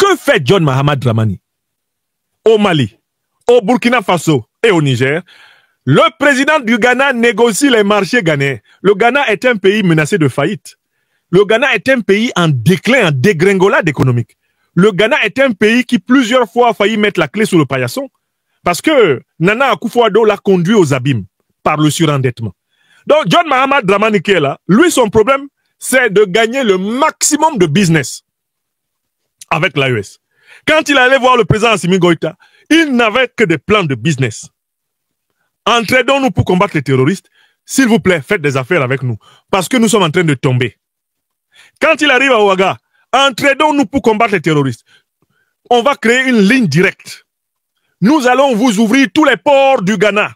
Que fait John Mahamad Dramani? Au Mali, au Burkina Faso et au Niger, le président du Ghana négocie les marchés ghanéens. Le Ghana est un pays menacé de faillite. Le Ghana est un pays en déclin, en dégringolade économique. Le Ghana est un pays qui plusieurs fois a failli mettre la clé sous le paillasson parce que Nana Akufo-Addo l'a conduit aux abîmes par le surendettement. Donc John Mahamad Dramani qui est là, lui son problème c'est de gagner le maximum de business avec l'AES. Quand il allait voir le président Assimi Goïta, il n'avait que des plans de business. Entraidons-nous pour combattre les terroristes. S'il vous plaît, faites des affaires avec nous parce que nous sommes en train de tomber. Quand il arrive à Ouaga, entraidons-nous pour combattre les terroristes. On va créer une ligne directe. Nous allons vous ouvrir tous les ports du Ghana.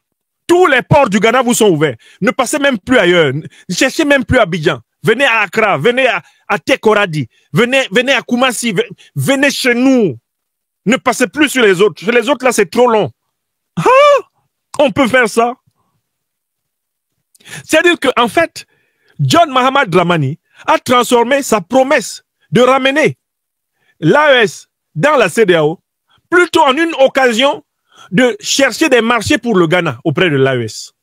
Tous les ports du Ghana vous sont ouverts. Ne passez même plus ailleurs. Ne cherchez même plus à Abidjan. Venez à Accra, venez à Tekoradi, venez à Koumassi, venez chez nous. Ne passez plus sur les autres. Sur les autres, là, c'est trop long. Ah, on peut faire ça. C'est-à-dire qu'en fait, John Mahamad Dramani a transformé sa promesse de ramener l'AES dans la CEDEAO plutôt en une occasion de chercher des marchés pour le Ghana auprès de l'AES.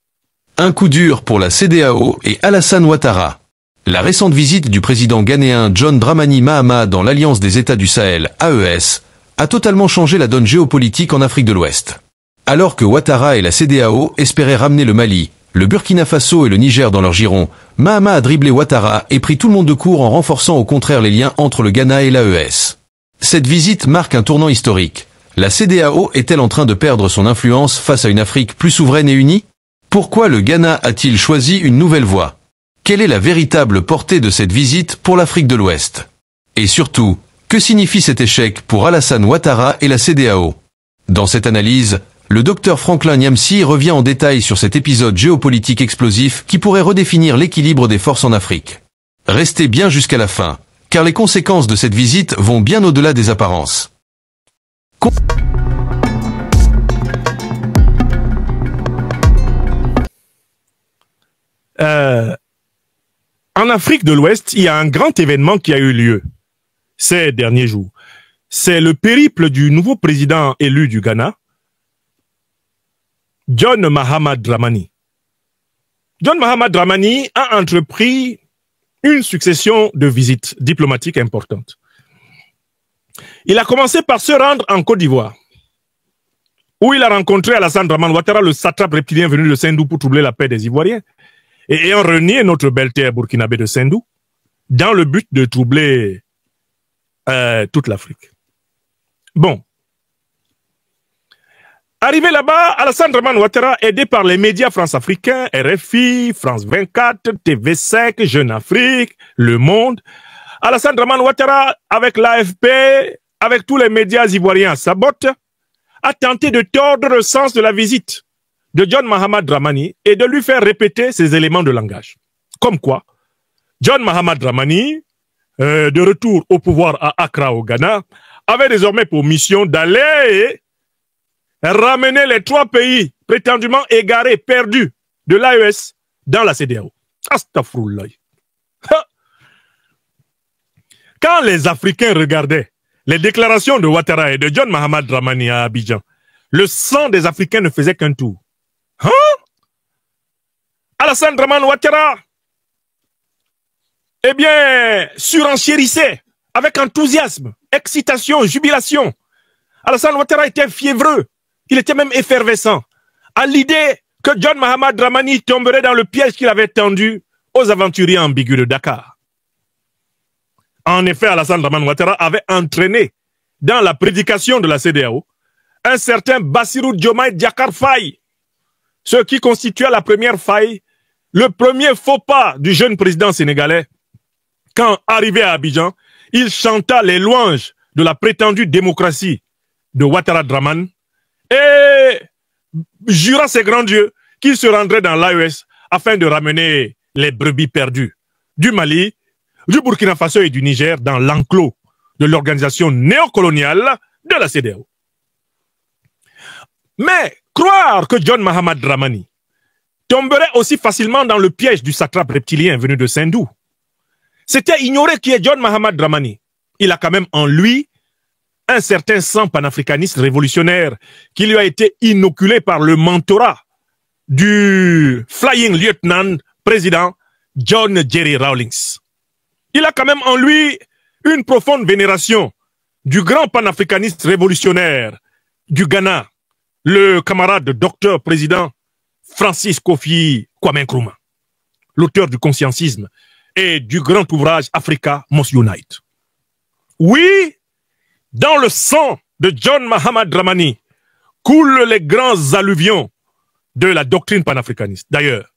Un coup dur pour la CEDEAO et Alassane Ouattara. La récente visite du président ghanéen John Dramani Mahama dans l'Alliance des États du Sahel, AES, a totalement changé la donne géopolitique en Afrique de l'Ouest. Alors que Ouattara et la CEDEAO espéraient ramener le Mali, le Burkina Faso et le Niger dans leur giron, Mahama a dribblé Ouattara et pris tout le monde de court en renforçant au contraire les liens entre le Ghana et l'AES. Cette visite marque un tournant historique. La CEDEAO est-elle en train de perdre son influence face à une Afrique plus souveraine et unie? Pourquoi le Ghana a-t-il choisi une nouvelle voie? Quelle est la véritable portée de cette visite pour l'Afrique de l'Ouest? Et surtout, que signifie cet échec pour Alassane Ouattara et la CEDEAO? Dans cette analyse, le docteur Franklin Nyamsi revient en détail sur cet épisode géopolitique explosif qui pourrait redéfinir l'équilibre des forces en Afrique. Restez bien jusqu'à la fin, car les conséquences de cette visite vont bien au-delà des apparences. En Afrique de l'Ouest, il y a un grand événement qui a eu lieu ces derniers jours. C'est le périple du nouveau président élu du Ghana, John Mahamad Dramani. John Mahamad Dramani a entrepris une succession de visites diplomatiques importantes. Il a commencé par se rendre en Côte d'Ivoire, où il a rencontré Alassane Dramane Ouattara, le satrape reptilien venu de Sendou pour troubler la paix des Ivoiriens, et ayant renié notre belle terre burkinabé de Sendou, dans le but de troubler toute l'Afrique. Bon. Arrivé là-bas, Alassane Dramane Ouattara, aidé par les médias france-africains, RFI, France 24, TV5, Jeune Afrique, Le Monde, Alassane Dramane Ouattara, avec l'AFP, avec tous les médias ivoiriens à sa botte, a tenté de tordre le sens de la visite de John Mahamad Dramani et de lui faire répéter ses éléments de langage. Comme quoi, John Mahamad Dramani, de retour au pouvoir à Accra au Ghana, avait désormais pour mission d'aller ramener les 3 pays prétendument égarés, perdus de l'AES dans la CEDEAO. Astaghfirullah. Quand les Africains regardaient les déclarations de Ouattara et de John Mahamad Dramani à Abidjan, le sang des Africains ne faisait qu'un tour. Hein? Alassane Dramane Ouattara, eh bien, surenchérissait avec enthousiasme, excitation, jubilation. Alassane Ouattara était fiévreux, il était même effervescent à l'idée que John Mahamad Dramani tomberait dans le piège qu'il avait tendu aux aventuriers ambigus de Dakar. En effet, Alassane Dramane Ouattara avait entraîné dans la prédication de la CEDEAO un certain Bassirou Diomaye Diakhar Faye, ce qui constituait la première faille, le premier faux pas du jeune président sénégalais. Quand, arrivé à Abidjan, il chanta les louanges de la prétendue démocratie de Ouattara Dramane et jura ses grands dieux qu'il se rendrait dans l'AES afin de ramener les brebis perdues du Mali, du Burkina Faso et du Niger dans l'enclos de l'organisation néocoloniale de la CEDEAO. Mais croire que John Mahamad Dramani tomberait aussi facilement dans le piège du satrape reptilien venu de Sendou, c'était ignorer qui est John Mahamad Dramani. Il a quand même en lui un certain sang panafricaniste révolutionnaire qui lui a été inoculé par le mentorat du Flying Lieutenant président John Jerry Rawlings. Il a quand même en lui une profonde vénération du grand panafricaniste révolutionnaire du Ghana, le camarade docteur président Francis Kofi Kwame Nkrumah, l'auteur du conscientisme et du grand ouvrage Africa Must Unite. Oui, dans le sang de John Mahatma Dramani coulent les grands alluvions de la doctrine panafricaniste. D'ailleurs,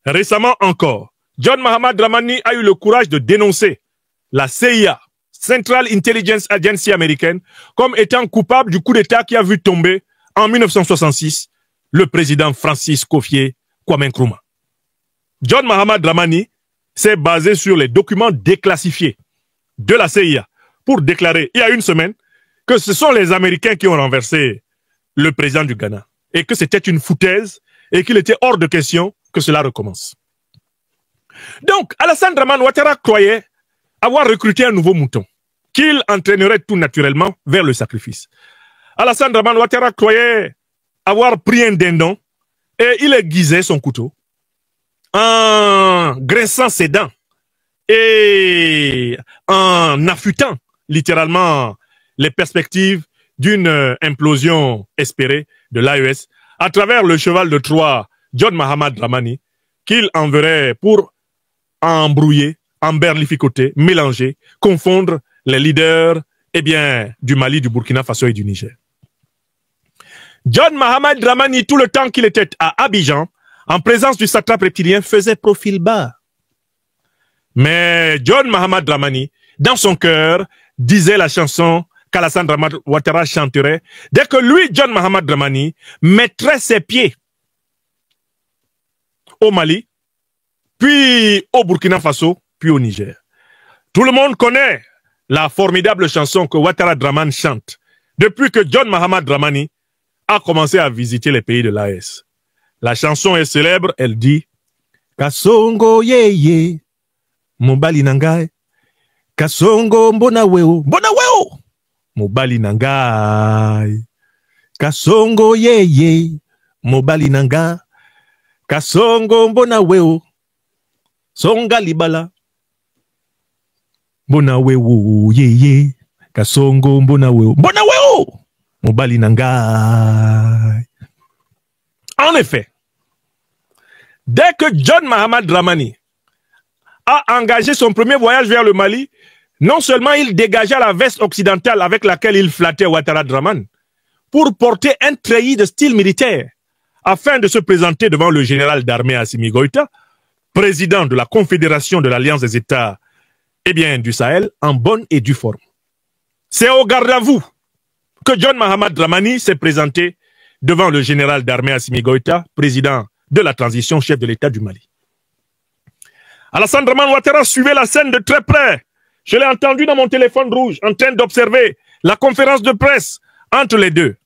récemment encore, John Mahatma Dramani a eu le courage de dénoncer la CIA, Central Intelligence Agency américaine, comme étant coupable du coup d'État qui a vu tomber en 1966 le président Francis Kofi Kwame Nkrumah. John Mahatma Dramani s'est basé sur les documents déclassifiés de la CIA pour déclarer il y a une semaine que ce sont les Américains qui ont renversé le président du Ghana et que c'était une foutaise et qu'il était hors de question que cela recommence. Donc, Alassane Dramane Ouattara croyait avoir recruté un nouveau mouton qu'il entraînerait tout naturellement vers le sacrifice. Alassane Dramane Ouattara croyait avoir pris un dindon et il aiguisait son couteau en grinçant ses dents et en affûtant littéralement les perspectives d'une implosion espérée de l'AES à travers le cheval de Troie John Mahatma Dramani qu'il enverrait pour embrouiller, emberlificoter, mélanger, confondre les leaders du Mali, du Burkina Faso et du Niger. John Mahatma Dramani, tout le temps qu'il était à Abidjan, en présence du satrape reptilien, faisait profil bas. Mais John Mahatma Dramani, dans son cœur, disait la chanson qu'Alassane Dramane Ouattara chanterait dès que lui, John Mahatma Dramani, mettrait ses pieds au Mali, puis au Burkina Faso, puis au Niger. Tout le monde connaît la formidable chanson que Ouattara Dramane chante depuis que John Mahatma Dramani a commencé à visiter les pays de l'AES. La chanson est célèbre, elle dit Kasongo yeye, mobali nangai, Kasongo mbona weo, mobali nangai, Kasongo yeye, mobali nanga, Kasongo mbona weo, songa libala, mbona weo yeye, Kasongo mbona weo, mobali nangai. En effet, dès que John Mahatma Dramani a engagé son premier voyage vers le Mali, non seulement il dégagea la veste occidentale avec laquelle il flattait Ouattara Dramane pour porter un treillis de style militaire afin de se présenter devant le général d'armée Assimi Goïta, président de la Confédération de l'Alliance des États du Sahel, en bonne et due forme. C'est au garde à vous que John Mahatma Dramani s'est présenté devant le général d'armée Assimi Goïta, président de la transition, chef de l'État du Mali. Alassane Dramane Ouattara suivait la scène de très près. Je l'ai entendu dans mon téléphone rouge en train d'observer la conférence de presse entre les deux.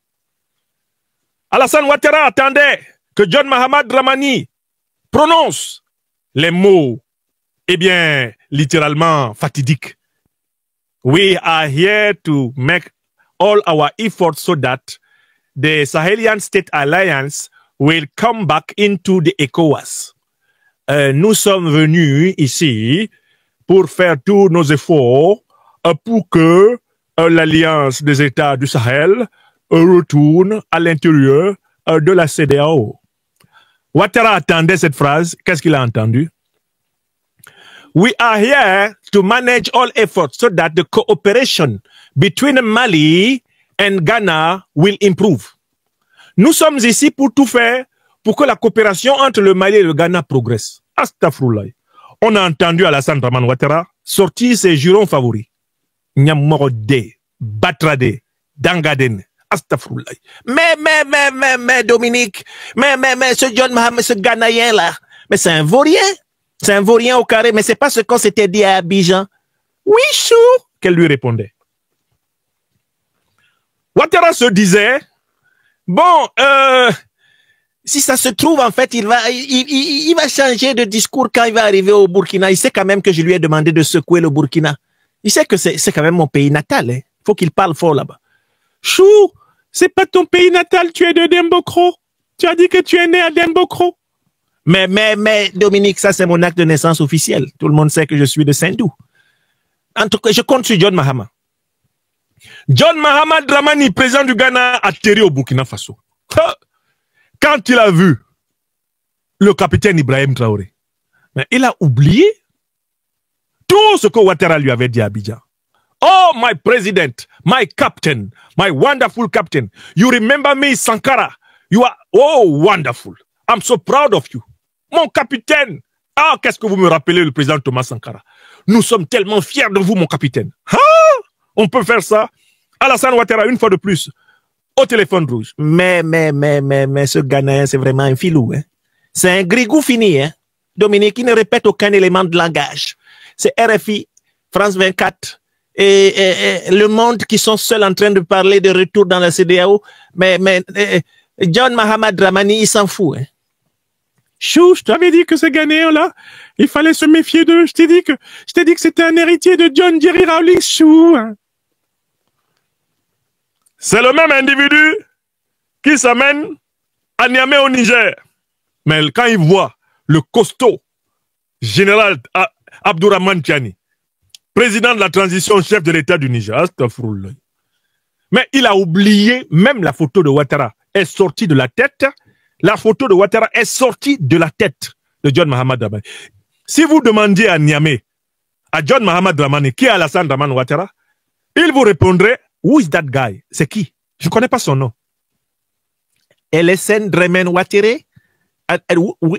Alassane Ouattara attendait que John Mahatma Dramani prononce les mots, littéralement fatidiques. We are here to make all our efforts so that the Sahelian State Alliance will come back into the ECOWAS. Nous sommes venus ici pour faire tous nos efforts pour que l'Alliance des États du Sahel retourne à l'intérieur de la CEDEAO. Ouattara attendait cette phrase. Qu'est-ce qu'il a entendu? We are here to manage all efforts so that the cooperation between Mali and Ghana will improve. Nous sommes ici pour tout faire pour que la coopération entre le Mali et le Ghana progresse. Astaghfirullah. On a entendu Alassane Dramane Ouattara sortir ses jurons favoris. Nyamorode, Batrade, Dangaden. Astaghfirullah. Mais Dominique, mais ce John Mahatma, ce Ghanéen là, mais c'est un vaurien. C'est un vaurien au carré, mais c'est pas ce qu'on s'était dit à Abidjan. Oui, chou, qu'elle lui répondait. Ouattara se disait, bon, si ça se trouve, en fait, il va changer de discours quand il va arriver au Burkina. Il sait quand même que je lui ai demandé de secouer le Burkina. Il sait que c'est quand même mon pays natal. Hein. Faut qu'il parle fort là-bas. Chou, c'est pas ton pays natal, tu es de Dembokro. Tu as dit que tu es né à Dembokro. Mais, Dominique, ça c'est mon acte de naissance officiel. Tout le monde sait que je suis de Sendou. En tout cas, je compte sur John Mahama. John Mahama Dramani, président du Ghana, a atterri au Burkina Faso. Quand il a vu le capitaine Ibrahim Traoré, mais il a oublié tout ce que Ouattara lui avait dit à Abidjan. Oh, my president, my captain, my wonderful captain. You remember me, Sankara. You are, oh, wonderful. I'm so proud of you. Mon capitaine. Ah, qu'est-ce que vous me rappelez, le président Thomas Sankara. Nous sommes tellement fiers de vous, mon capitaine. Ah, on peut faire ça. Alassane Ouattara, une fois de plus, au téléphone rouge. Mais, ce Ghanéen, c'est vraiment un filou, hein. C'est un grigou fini, hein. Dominique, il ne répète aucun élément de langage. C'est RFI, France 24 et Le Monde qui sont seuls en train de parler de retour dans la CEDEAO. Mais John Mahama Dramani, il s'en fout, hein. Chou, je t'avais dit que ce Ghanéen-là, il fallait se méfier d'eux. Je t'ai dit que c'était un héritier de John Jerry Rawlings, chou, hein. C'est le même individu qui s'amène à Niamey au Niger. Mais quand il voit le costaud général Abdourahmane Tiani, président de la transition, chef de l'État du Niger, mais il a oublié, même la photo de Ouattara est sortie de la tête. La photo de Ouattara est sortie de la tête de John Mahama Dramani. Si vous demandiez à Niamey, à John Mahama Dramani, qui est Alassane Dramane Ouattara, il vous répondrait, who is that guy? C'est qui? Je ne connais pas son nom. Alassane Dramane Ouattara?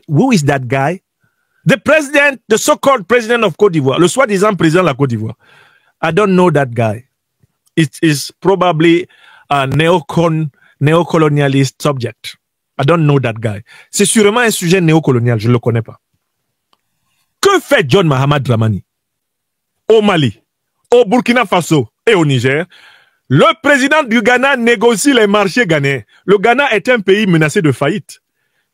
Who is that guy? The president, the so-called president of Côte d'Ivoire, le soi-disant président de la Côte d'Ivoire. I don't know that guy. It is probably a neocolonialist subject. I don't know that guy. C'est sûrement un sujet néocolonial, je ne le connais pas. Que fait John Mahama Dramani au Mali, au Burkina Faso et au Niger? Le président du Ghana négocie les marchés ghanéens. Le Ghana est un pays menacé de faillite.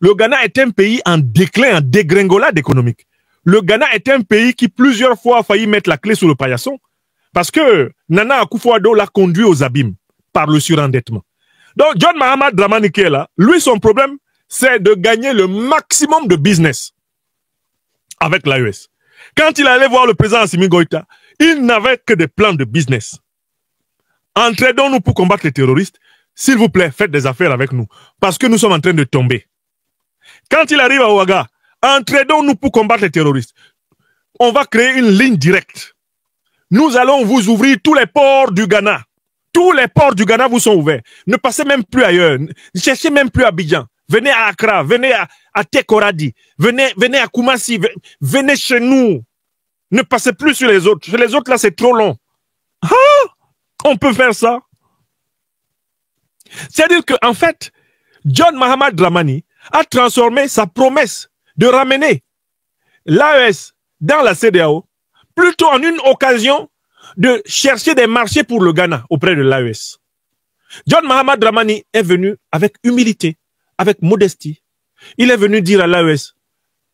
Le Ghana est un pays en déclin, en dégringolade économique. Le Ghana est un pays qui plusieurs fois a failli mettre la clé sous le paillasson parce que Nana Akufo-Addo l'a conduit aux abîmes par le surendettement. Donc John Mahama Dramani qui est là, lui son problème c'est de gagner le maximum de business avec l'AES. Quand il allait voir le président Assimi Goïta, il n'avait que des plans de business. Entraidons-nous pour combattre les terroristes. S'il vous plaît, faites des affaires avec nous parce que nous sommes en train de tomber. Quand il arrive à Ouaga, entraidons-nous pour combattre les terroristes. On va créer une ligne directe. Nous allons vous ouvrir tous les ports du Ghana. Tous les ports du Ghana vous sont ouverts. Ne passez même plus ailleurs. Ne cherchez même plus à Abidjan. Venez à Accra, venez à Tekoradi, venez à Koumassi, venez chez nous. Ne passez plus sur les autres. Sur les autres, là, c'est trop long. Ah, on peut faire ça. C'est-à-dire qu'en fait, John Mahama Dramani a transformé sa promesse de ramener l'AES dans la CEDEAO plutôt en une occasion de chercher des marchés pour le Ghana auprès de l'AES. John Mahama Dramani est venu avec humilité, avec modestie. Il est venu dire à l'AES,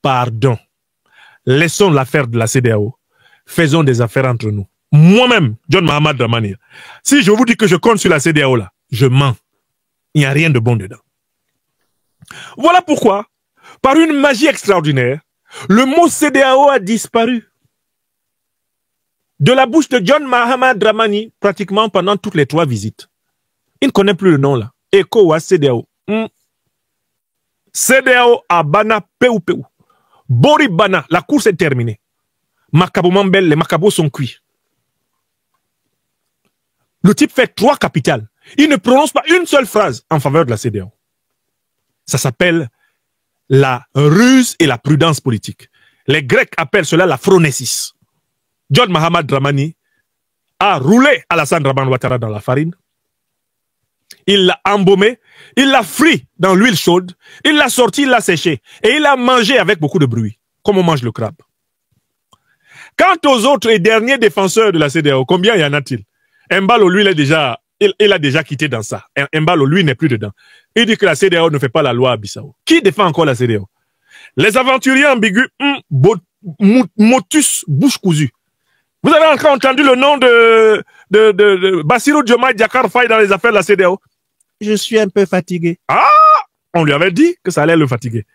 pardon, laissons l'affaire de la CEDEAO, faisons des affaires entre nous. Moi-même, John Mahama Dramani, si je vous dis que je compte sur la CEDEAO là, je mens. Il n'y a rien de bon dedans. Voilà pourquoi, par une magie extraordinaire, le mot CEDEAO a disparu de la bouche de John Mahama Dramani pratiquement pendant toutes les 3 visites. Il ne connaît plus le nom là. ECOWAS CEDEAO. CEDEAO à Bana Peu. Bori Bana, la course est terminée. Makabo Mambel, les Makabos sont cuits. Le type fait 3 capitales. Il ne prononce pas une seule phrase en faveur de la CEDEAO. Ça s'appelle la ruse et la prudence politique. Les Grecs appellent cela la phronésis. John Mahama Dramani a roulé Alassane Dramane Ouattara dans la farine. Il l'a embaumé, il l'a frit dans l'huile chaude, il l'a sorti, il l'a séché et il l'a mangé avec beaucoup de bruit, comme on mange le crabe. Quant aux autres et derniers défenseurs de la CEDEAO, combien y en a-t-il? Mbalo, lui, il a déjà quitté dans ça. Mbalo, lui, n'est plus dedans. Il dit que la CEDEAO ne fait pas la loi à Bissau. Qui défend encore la CEDEAO? Les aventuriers ambigus, motus, bouche cousue. Vous avez encore entendu le nom de Bassirou Diomaye Diakhar Faye dans les affaires de la CEDEAO? Je suis un peu fatigué. Ah, on lui avait dit que ça allait le fatiguer.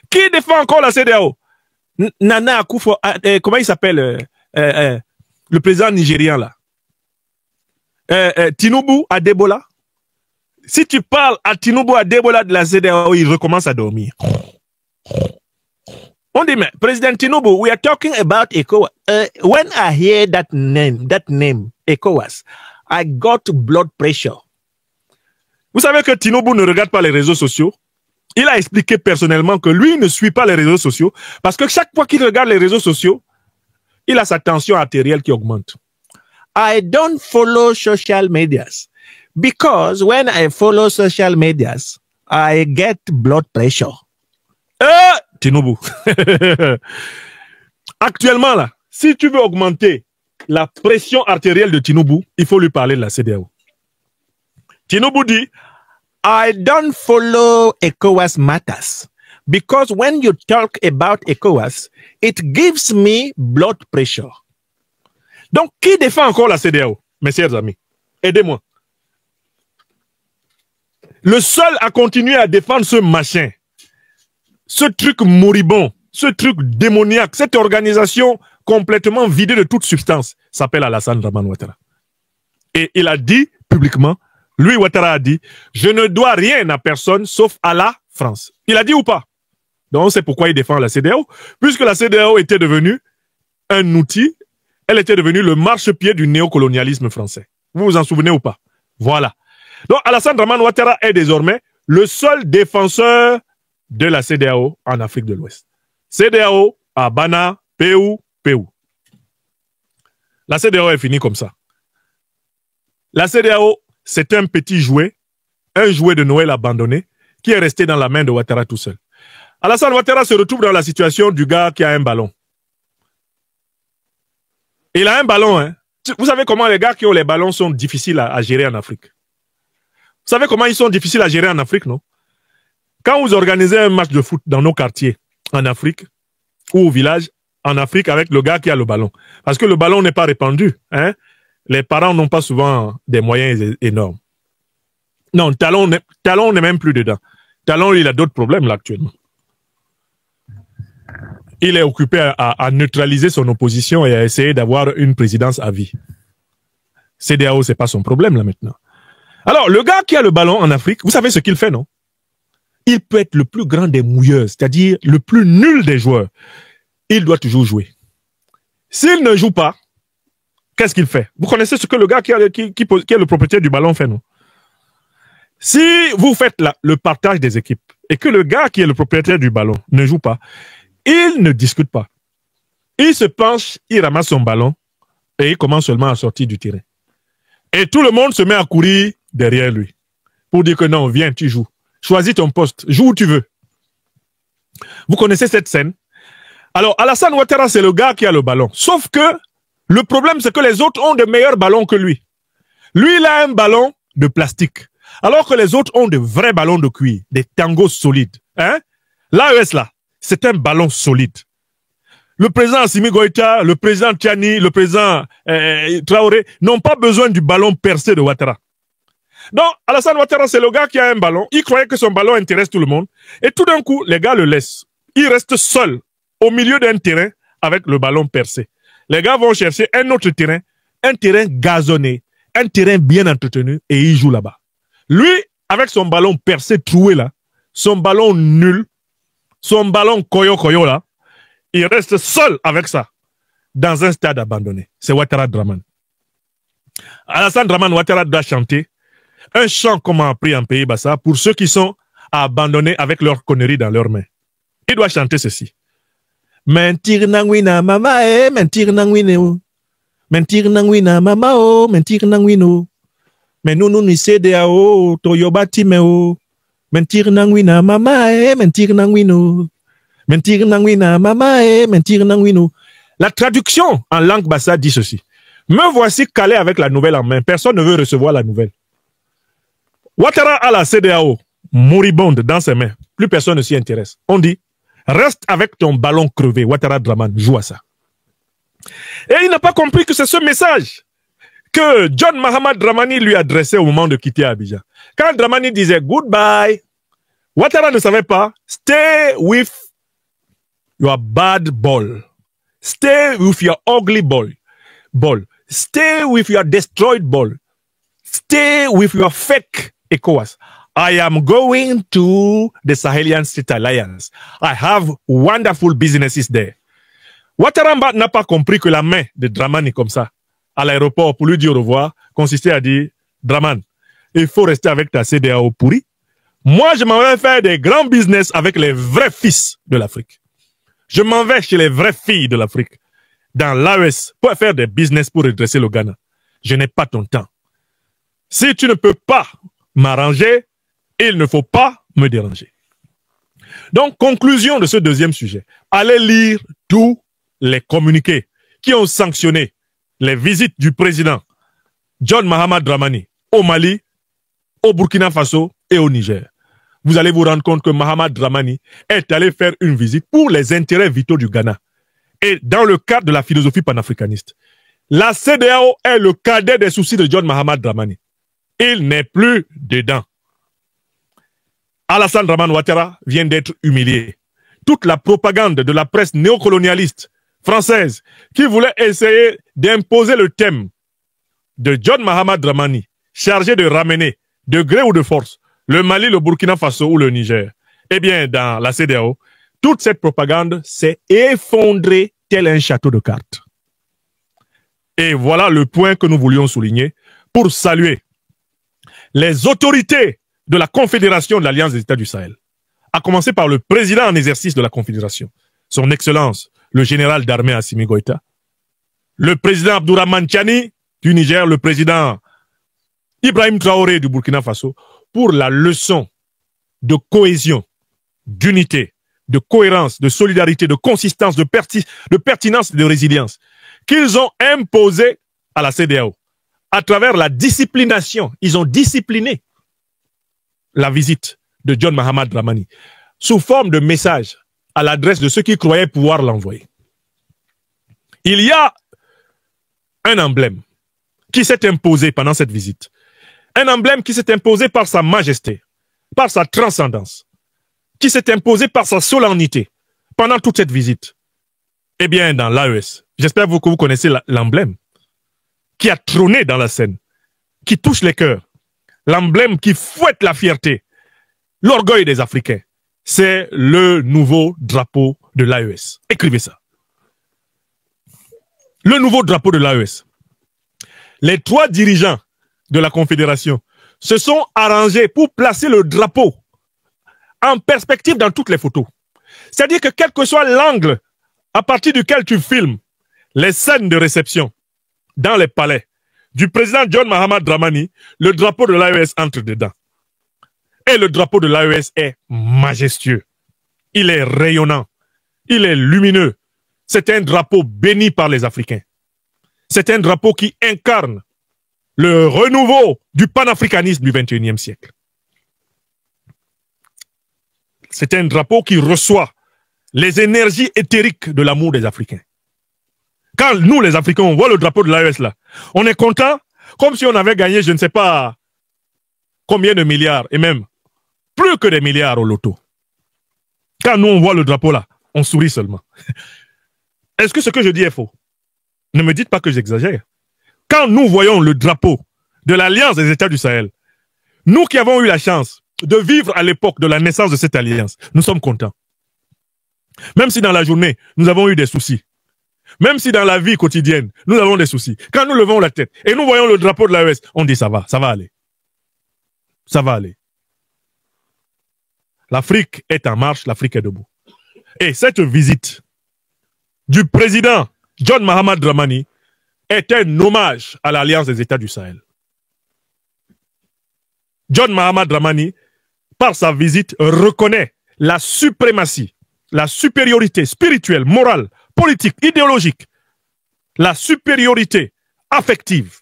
Qui défend encore la CEDEAO? Nana Akufo, comment il s'appelle le président nigérian là? Tinubu Adebola. Si tu parles à Tinubu Adebola de la CEDEAO, il recommence à dormir. On dit, mais Président Tinubu, we are talking about ECOWAS. When I hear that name, ECOWAS, I got blood pressure. Vous savez que Tinubu ne regarde pas les réseaux sociaux. Il a expliqué personnellement que lui ne suit pas les réseaux sociaux parce que chaque fois qu'il regarde les réseaux sociaux, il a sa tension artérielle qui augmente. I don't follow social medias because when I follow social medias, I get blood pressure. Tinubu. Actuellement, là, si tu veux augmenter la pression artérielle de Tinubu, il faut lui parler de la CEDEAO. Tinubu dit, I don't follow ECOWAS matters because when you talk about ECOWAS, it gives me blood pressure. Donc, qui défend encore la CEDEAO, mes chers amis? Aidez-moi. Le seul à continuer à défendre ce machin, ce truc moribond, ce truc démoniaque, cette organisation complètement vidée de toute substance, s'appelle Alassane Dramane Ouattara. Et il a dit publiquement, lui Ouattara a dit, je ne dois rien à personne sauf à la France. Il a dit ou pas? Donc c'est pourquoi il défend la CEDEAO, puisque la CEDEAO était devenue un outil, elle était devenue le marchepied du néocolonialisme français. Vous vous en souvenez ou pas? Voilà. Donc Alassane Dramane Ouattara est désormais le seul défenseur de la CEDEAO en Afrique de l'Ouest. CEDEAO, Abana, Péou. La CEDEAO est finie comme ça. La CEDEAO, c'est un petit jouet, un jouet de Noël abandonné, qui est resté dans la main de Ouattara tout seul. Alassane Ouattara se retrouve dans la situation du gars qui a un ballon. Il a un ballon, hein. Vous savez comment les gars qui ont les ballons sont difficiles à gérer en Afrique? Vous savez comment ils sont difficiles à gérer en Afrique, non? Quand vous organisez un match de foot dans nos quartiers, en Afrique, ou au village, en Afrique, avec le gars qui a le ballon, parce que le ballon n'est pas répandu, hein, les parents n'ont pas souvent des moyens énormes. Non, Talon n'est même plus dedans. Talon, il a d'autres problèmes là actuellement. Il est occupé à neutraliser son opposition et à essayer d'avoir une présidence à vie. CEDEAO, c'est pas son problème là maintenant. Alors, le gars qui a le ballon en Afrique, vous savez ce qu'il fait, non? Il peut être le plus grand des mouilleurs, c'est-à-dire le plus nul des joueurs. Il doit toujours jouer. S'il ne joue pas, qu'est-ce qu'il fait? Vous connaissez ce que le gars qui est le propriétaire du ballon fait, non? Si vous faites le partage des équipes et que le gars qui est le propriétaire du ballon ne joue pas, il ne discute pas. Il se penche, il ramasse son ballon et il commence seulement à sortir du terrain. Et tout le monde se met à courir derrière lui pour dire que non, viens, tu joues. Choisis ton poste, joue où tu veux. Vous connaissez cette scène? Alors, Alassane Ouattara, c'est le gars qui a le ballon. Sauf que le problème, c'est que les autres ont de meilleurs ballons que lui. Lui, il a un ballon de plastique. Alors que les autres ont de vrais ballons de cuir, des tangos solides. Hein? L'AES, là, c'est un ballon solide. Le président Assimi Goïta, le président Tchani, le président Traoré n'ont pas besoin du ballon percé de Ouattara. Donc, Alassane Ouattara, c'est le gars qui a un ballon. Il croyait que son ballon intéresse tout le monde. Et tout d'un coup, les gars le laissent. Il reste seul au milieu d'un terrain avec le ballon percé. Les gars vont chercher un autre terrain, un terrain gazonné, un terrain bien entretenu, et il joue là-bas. Lui, avec son ballon percé, troué là, son ballon nul, son ballon koyo là, il reste seul avec ça, dans un stade abandonné. C'est Ouattara Dramane. Alassane Dramane Ouattara doit chanter un chant qu'on a appris en Pays Bassa pour ceux qui sont abandonnés avec leurs conneries dans leurs mains. Il doit chanter ceci. Mentir nangwina mama mentir nangwine mentir nangwina mama mentir nangwino. Mais nous ni CEDEAO toyobati meo. Mentir nangwina mama mentir nangwino. Mentir nangwina mama mentir nangwino. La traduction en langue bassa dit ceci. Me voici calé avec la nouvelle en main. Personne ne veut recevoir la nouvelle. Ouattara a la CEDEAO moribonde dans ses mains. Plus personne ne s'y intéresse. On dit, reste avec ton ballon crevé. Ouattara Dramane joue à ça. Et il n'a pas compris que c'est ce message que John Mahamad Dramani lui adressait au moment de quitter Abidjan. Quand Dramani disait goodbye, Ouattara ne savait pas, stay with your bad ball. Stay with your ugly ball. Stay with your destroyed ball. Stay with your fake ECOWAS. I am going to the Sahelian State Alliance. I have wonderful businesses there. Ouattara n'a pas compris que la main de Dramani comme ça, à l'aéroport pour lui dire au revoir, consistait à dire, Draman, il faut rester avec ta CEDEAO pourrie. Moi, je m'en vais faire des grands business avec les vrais fils de l'Afrique. Je m'en vais chez les vraies filles de l'Afrique, dans l'AES, pour faire des business pour redresser le Ghana. Je n'ai pas ton temps. Si tu ne peux pas m'arranger, il ne faut pas me déranger. Donc, conclusion de ce deuxième sujet. Allez lire tous les communiqués qui ont sanctionné les visites du président John Mahamad Dramani au Mali, au Burkina Faso et au Niger. Vous allez vous rendre compte que Mahamad Dramani est allé faire une visite pour les intérêts vitaux du Ghana et dans le cadre de la philosophie panafricaniste. La CEDEAO est le cadet des soucis de John Mahamad Dramani. Il n'est plus dedans. Alassane Dramane Ouattara vient d'être humilié. Toute la propagande de la presse néocolonialiste française qui voulait essayer d'imposer le thème de John Mahamad Dramani, chargé de ramener, de gré ou de force, le Mali, le Burkina Faso ou le Niger, eh bien, dans la CEDEAO, toute cette propagande s'est effondrée tel un château de cartes. Et voilà le point que nous voulions souligner pour saluer les autorités de la Confédération de l'Alliance des États du Sahel, à commencer par le président en exercice de la Confédération, son Excellence, le général d'armée Assimi Goïta, le président Abdourahmane Tiani du Niger, le président Ibrahim Traoré du Burkina Faso, pour la leçon de cohésion, d'unité, de cohérence, de solidarité, de consistance, de pertinence et de résilience qu'ils ont imposé à la CEDEAO à travers la disciplination. Ils ont discipliné la visite de John Mahamad Dramani sous forme de message à l'adresse de ceux qui croyaient pouvoir l'envoyer. Il y a un emblème qui s'est imposé pendant cette visite. Un emblème qui s'est imposé par sa majesté, par sa transcendance, qui s'est imposé par sa solennité pendant toute cette visite. Eh bien, dans l'AES, j'espère que vous connaissez l'emblème qui a trôné dans la scène, qui touche les cœurs, l'emblème qui fouette la fierté, l'orgueil des Africains. C'est le nouveau drapeau de l'AES. Écrivez ça. Le nouveau drapeau de l'AES. Les trois dirigeants de la Confédération se sont arrangés pour placer le drapeau en perspective dans toutes les photos. C'est-à-dire que quel que soit l'angle à partir duquel tu filmes les scènes de réception dans les palais du président John Mahamad Dramani, le drapeau de l'AES entre dedans. Et le drapeau de l'AES est majestueux. Il est rayonnant. Il est lumineux. C'est un drapeau béni par les Africains. C'est un drapeau qui incarne le renouveau du panafricanisme du XXIe siècle. C'est un drapeau qui reçoit les énergies éthériques de l'amour des Africains. Quand nous, les Africains, on voit le drapeau de l'AES là, on est content comme si on avait gagné, je ne sais pas combien de milliards, et même plus que des milliards au loto. Quand nous, on voit le drapeau là, on sourit seulement. Est-ce que ce que je dis est faux? Ne me dites pas que j'exagère. Quand nous voyons le drapeau de l'Alliance des États du Sahel, nous qui avons eu la chance de vivre à l'époque de la naissance de cette alliance, nous sommes contents. Même si dans la journée, nous avons eu des soucis. Même si dans la vie quotidienne, nous avons des soucis. Quand nous levons la tête et nous voyons le drapeau de l'AES, on dit ça va aller. Ça va aller. L'Afrique est en marche, l'Afrique est debout. Et cette visite du président John Mahamad Dramani est un hommage à l'Alliance des États du Sahel. John Mahamad Dramani, par sa visite, reconnaît la suprématie, la supériorité spirituelle, morale, politique, idéologique, la supériorité affective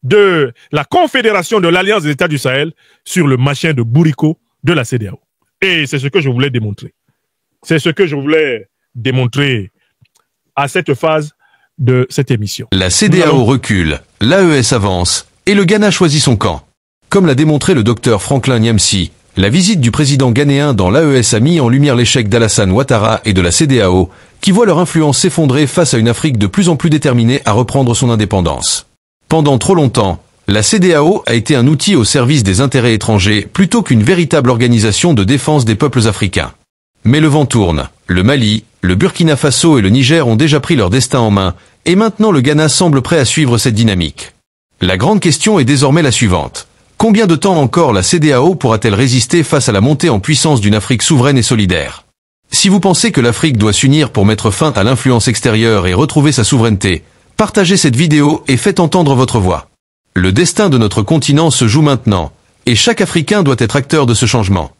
de la Confédération de l'Alliance des États du Sahel sur le machin de bourricot de la CEDEAO. Et c'est ce que je voulais démontrer. C'est ce que je voulais démontrer à cette phase de cette émission. La CEDEAO recule, l'AES avance, et le Ghana choisit son camp. Comme l'a démontré le docteur Franklin Nyamsi, la visite du président ghanéen dans l'AES a mis en lumière l'échec d'Alassane Ouattara et de la CEDEAO, qui voient leur influence s'effondrer face à une Afrique de plus en plus déterminée à reprendre son indépendance. Pendant trop longtemps, la CEDEAO a été un outil au service des intérêts étrangers plutôt qu'une véritable organisation de défense des peuples africains. Mais le vent tourne, le Mali, le Burkina Faso et le Niger ont déjà pris leur destin en main, et maintenant le Ghana semble prêt à suivre cette dynamique. La grande question est désormais la suivante. Combien de temps encore la CEDEAO pourra-t-elle résister face à la montée en puissance d'une Afrique souveraine et solidaire? Si vous pensez que l'Afrique doit s'unir pour mettre fin à l'influence extérieure et retrouver sa souveraineté, partagez cette vidéo et faites entendre votre voix. Le destin de notre continent se joue maintenant, et chaque Africain doit être acteur de ce changement.